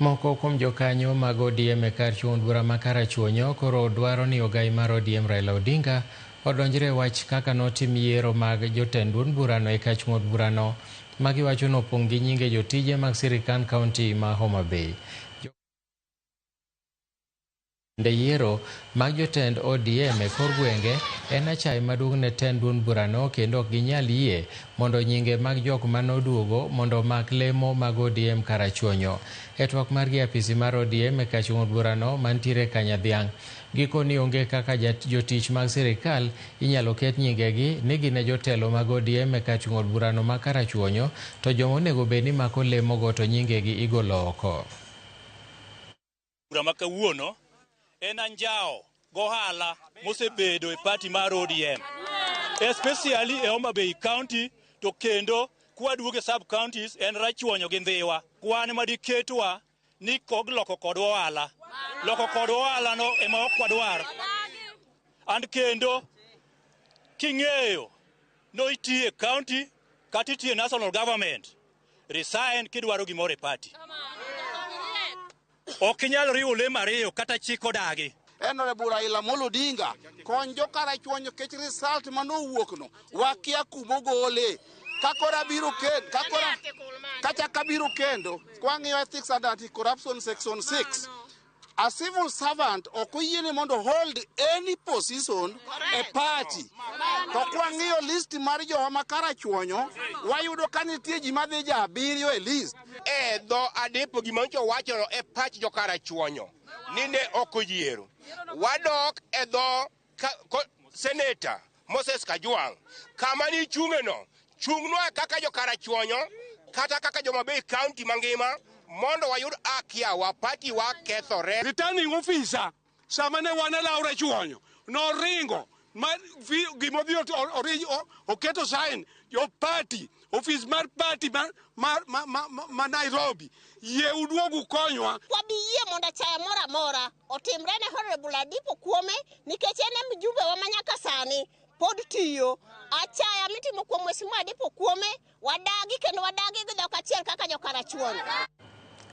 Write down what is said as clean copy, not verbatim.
Moko kuom jokanyo mag ODM e kar chuond bura ma Karachuonyo koro dwaro ni ogai mar ODM Raila Odinga odonjre wach kaka notim yiero mag jotend duond burano e kar chuond burano ma giwacho ni opong' gi nyinge jotije mag sirikal kaunti ma Homa Bay. Yiero mag jotend ODM e kor gwenge en achai maduong' ne tend duond burano kendo ok ginyal yie mondo nyinge mag jok manoduogo mondo mak lemo mag ODM Karachuonyo. E twak margi apisi mar ODM e kar chuond burano mantiere Kanyadhiang', giko ni onge kaka jotich mag sirikal inyalo ket nyingegi ni gin e jotelo mag ODM e kar chuond burano ma Karachuonyo, to joma onego bed ni mako lemogo to nyingegi igolo oko. Bura makawuono en anjao gohala mosebedo e party mar ODM, especially e Homa Bay County, to kendo kwaduoge sub counties en Rachuonyo gi Ndhiwa. Kwan madiketwa ni kog loko kod ohala. Loko kod ohala no ema ok wadwar. And kendo king'eyo no iti e county kata iti e national government, resign kidwaro gimoro e party. Ok inyal riwo lemo ariyo kata chik odagi. Honorable Raila Odinga kony jo Karachuonyo kech result manowuok no wakia kumogole kakora biro kendo kacha kabiro kendo kwang'iyo ethics and anti-corruption section 6 a civil servant okoyiene mondo hold any position e party. To kwang'iyo list mar jo ma Karachuonyo wayudo ka nitie ji madhi ja abiriyo e list. Dho adepo gimancho wacho e pach jo Karachuonyo ninde okoyiero. Wadok e dho Senator Moses Kajwang' kama ni chung'eno chung'nwa kaka jo Karachuonyo kata kaka jo Homa Bay County mangima mondo wayud akia wa party wa kethore. Returning officer sama ne wana Laura Chuonyo no ringo gimodhi oketo sign your party office mar party ma Nairobi ye udwogu konywa. Wabiyie mondo chaya mora mora otimre ne Honorable Adipo Kuome nikech en mjumbe wa manyaka sani pod tiyo. Achaya mitimo kuom Mheshimiwa Adipo Kuome wadagi kendo wadagi gi dhok achiel kaka jo Karachuonyo.